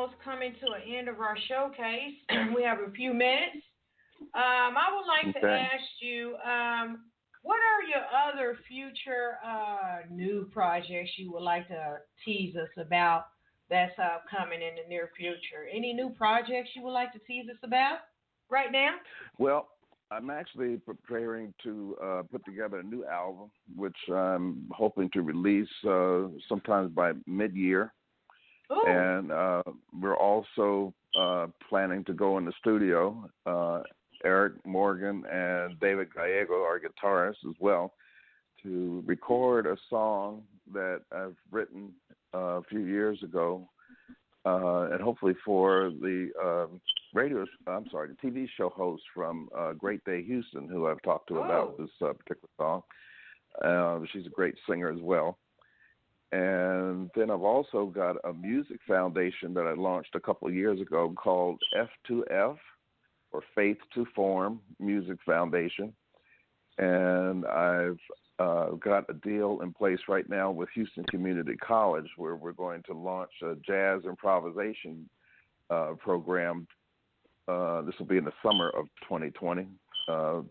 almost coming to an end of our showcase. We have a few minutes. I would like to ask you, what are your other future new projects you would like to tease us about that's coming in the near future? Any new projects you would like to tease us about right now? Well, I'm actually preparing to put together a new album, which I'm hoping to release sometimes by mid-year. Ooh. And we're also planning to go in the studio. Eric Morgan and David Gallego, our guitarists as well, to record a song that I've written a few years ago, and hopefully for the the TV show host from Great Day Houston, who I've talked to about this particular song. She's a great singer as well. And then I've also got a music foundation that I launched a couple of years ago called F2F, or Faith to Form Music Foundation. And I've got a deal in place right now with Houston Community College where we're going to launch a jazz improvisation program. This will be in the summer of 2020.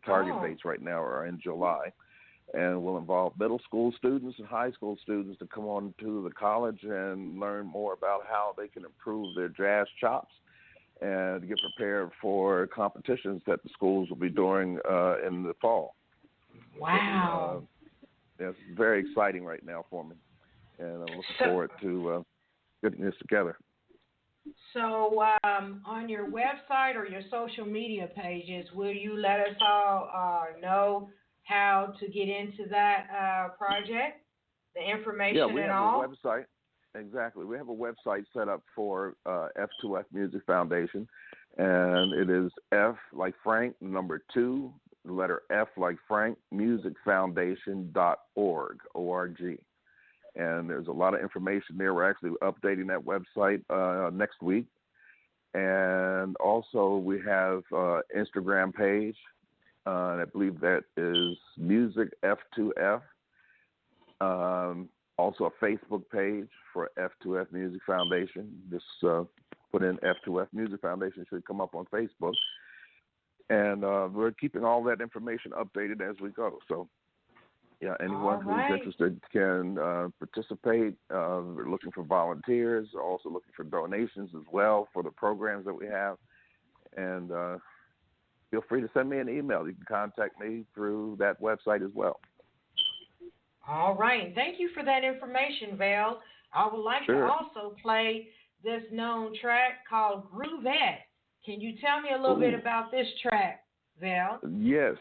Target dates right now are in July. And will involve middle school students and high school students to come on to the college and learn more about how they can improve their jazz chops and get prepared for competitions that the schools will be doing in the fall. Wow. It's very exciting right now for me, and I'm looking forward to getting this together. So on your website or your social media pages, will you let us all know how to get into that project, the information and all? Yeah, we have a website. Exactly. We have a website set up for F2F Music Foundation, and it is F like Frank, number 2, the letter F like Frank, musicfoundation.org, O-R-G. And there's a lot of information there. We're actually updating that website next week. And also we have an Instagram page, and I believe that is Music F2F. Also a Facebook page for F2F Music Foundation. Just put in F2F Music Foundation, should come up on Facebook. And we're keeping all that information updated as we go. So, yeah, anyone who's interested can participate. We're looking for volunteers, also looking for donations as well for the programs that we have. And feel free to send me an email. You can contact me through that website as well. All right. Thank you for that information, Vel. I would like to also play this known track called Groovette. Can you tell me a little bit about this track, Vel? Yes.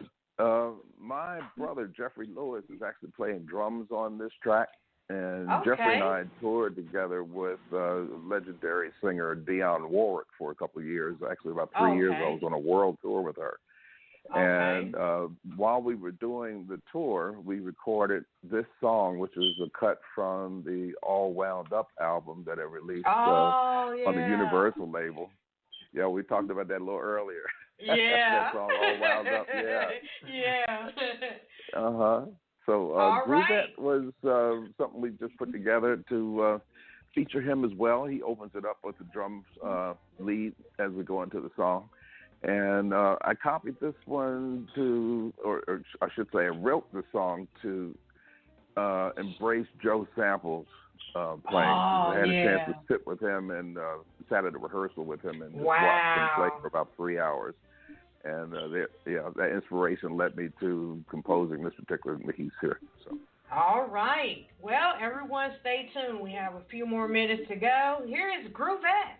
My brother, Jeffrey Lewis, is actually playing drums on this track. And Jeffrey and I toured together with legendary singer Dionne Warwick for a couple of years. Actually, about 3 years ago, I was on a world tour with her. And while we were doing the tour, we recorded this song, which is a cut from the All Wound Up album that I released on the Universal label. Yeah, we talked about that a little earlier. Yeah. That song, All Wound Up, Yeah. So Groovette was something we just put together to feature him as well. He opens it up with the drums lead as we go into the song. And I copied this one to, or I should say, I wrote the song to embrace Joe Sample's playing. I had a chance to sit with him and sat at a rehearsal with him and just watched him play for about 3 hours. And that inspiration led me to composing this particular piece here. So. All right. Well, everyone stay tuned. We have a few more minutes to go. Here is Groovette.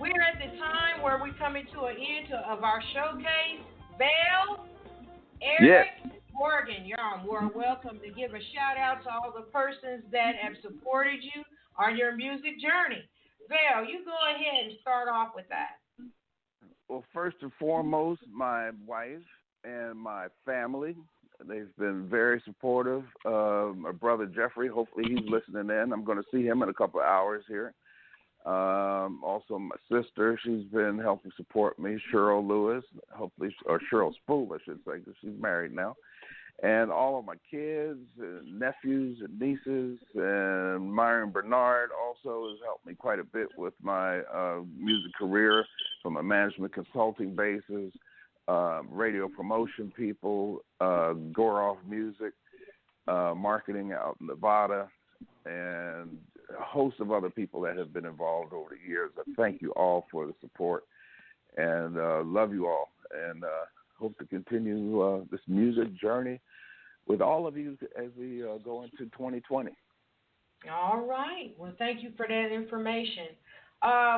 we're at the time where we're coming to an end of our showcase. Vel, Eric, Yes. Morgan, you're more welcome to give a shout out to all the persons that have supported you on your music journey. Vel, you go ahead and start off with that. Well, first and foremost, my wife and my family. They've been very supportive. My brother Jeffrey, hopefully he's listening in. I'm going to see him in a couple of hours here. Also, my sister, she's been helping support me. Cheryl Lewis, hopefully, or Cheryl Spool, I should say, because she's married now. And all of my kids, and nephews, and nieces, and Myron Bernard also has helped me quite a bit with my music career from a management consulting basis, radio promotion people, Goroff Music, marketing out in Nevada, and a host of other people that have been involved over the years. I thank you all for the support and love you all, and hope to continue this music journey with all of you as we go into 2020. All right. Well, thank you for that information.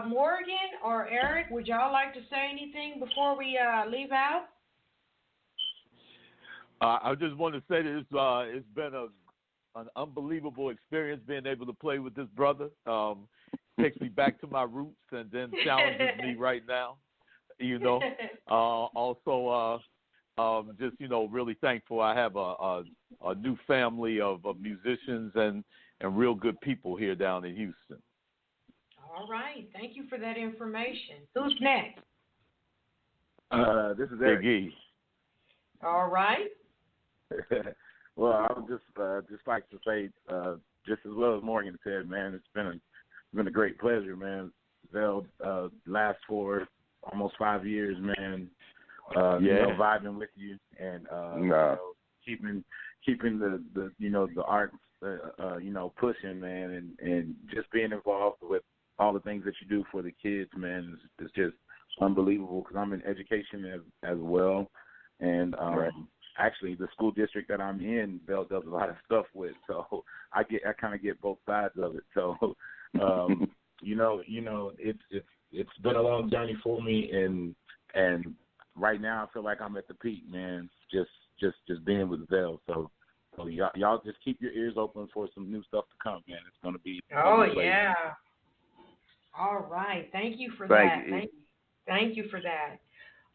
Morgan or Eric, would y'all like to say anything before we leave out? I just want to say that it's been an unbelievable experience being able to play with this brother. Takes me back to my roots and then challenges me right now. Also, just really thankful. I have a new family of musicians and real good people here down in Houston. All right, thank you for that information. Who's next? This is Eric. Big E. All right. Well, I would just like to say, just as well as Morgan said, man, it's been a great pleasure, man. Vel, last for almost 5 years, man. Vibing with you and keeping the arts pushing, man, and just being involved with all the things that you do for the kids, man, is just unbelievable. Because I'm in education as well, and actually the school district that I'm in, Vel does a lot of stuff with, so I kind of get both sides of it. So it's been a long journey for me, and right now I feel like I'm at the peak, man. Just being with Vel. So y'all just keep your ears open for some new stuff to come, man. It's gonna be. Oh yeah. All right. Thank you for that. Thank you for that.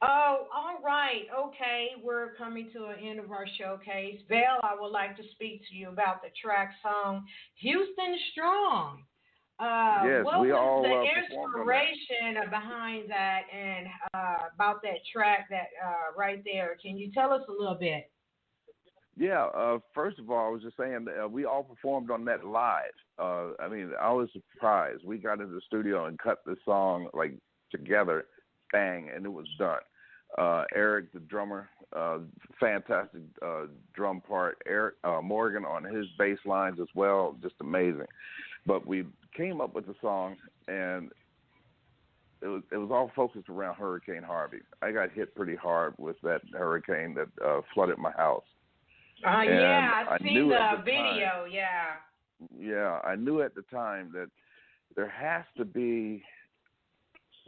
Oh, all right. Okay, we're coming to an end of our showcase. Vel, I would like to speak to you about the track song "Houston Strong." Yes, what we was all the inspiration behind that, and about that track that right there? Can you tell us a little bit? Yeah, first of all, I was just saying we all performed on that live. I was surprised. We got into the studio and cut the song like together, bang, and it was done. Eric, the drummer, fantastic drum part. Eric Morgan on his bass lines as well, just amazing. But we came up with the song, and it was all focused around Hurricane Harvey. I got hit pretty hard with that hurricane that flooded my house. I've seen the video. Yeah, I knew at the time that there has to be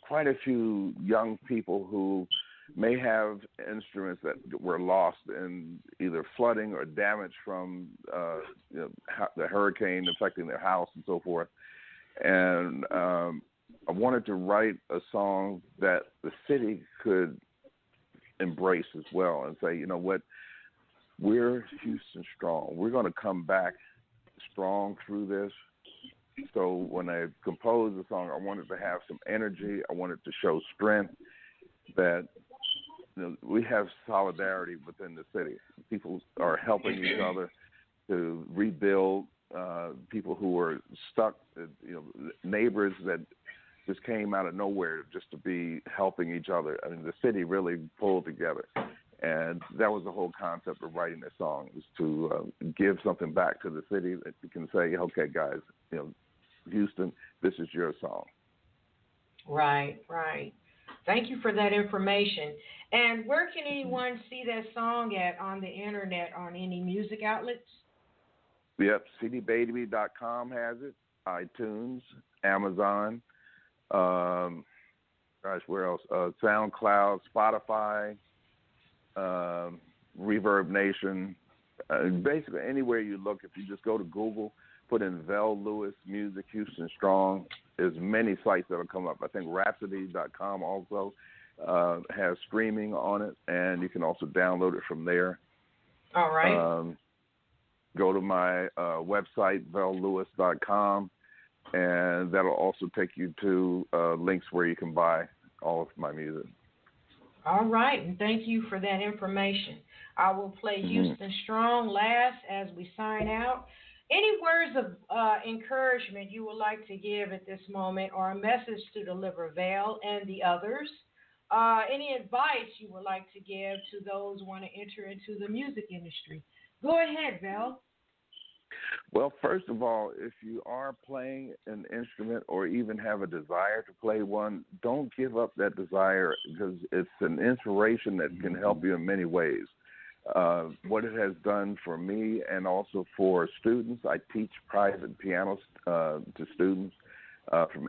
quite a few young people who may have instruments that were lost in either flooding or damage from the hurricane affecting their house and so forth. And I wanted to write a song that the city could embrace as well and say, you know what, we're Houston strong. We're going to come back strong through this. So when I composed the song, I wanted to have some energy. I wanted to show strength, that we have solidarity within the city. People are helping each other to rebuild. People who were stuck, neighbors that just came out of nowhere just to be helping each other. I mean, the city really pulled together. And that was the whole concept of writing this song, was to give something back to the city that you can say, okay, guys, Houston, this is your song. Right. Thank you for that information. And where can anyone see that song on the internet, on any music outlets? Yep, cdbaby.com has it, iTunes, Amazon, gosh, where else? SoundCloud, Spotify, Reverb Nation. Basically, anywhere you look, if you just go to Google, put in Vel Lewis Music Houston Strong, there's many sites that will come up. I think Rhapsody.com also has streaming on it, and you can also download it from there. All right. Go to my website, vellewis.com, and that'll also take you to links where you can buy all of my music. All right, and thank you for that information. I will play Houston Strong last as we sign out. Any words of encouragement you would like to give at this moment, or a message to deliver, Vel and the others? Any advice you would like to give to those who want to enter into the music industry? Go ahead, Vel. Well, first of all, if you are playing an instrument or even have a desire to play one, don't give up that desire, because it's an inspiration that can help you in many ways. What it has done for me and also for students, I teach private piano to students from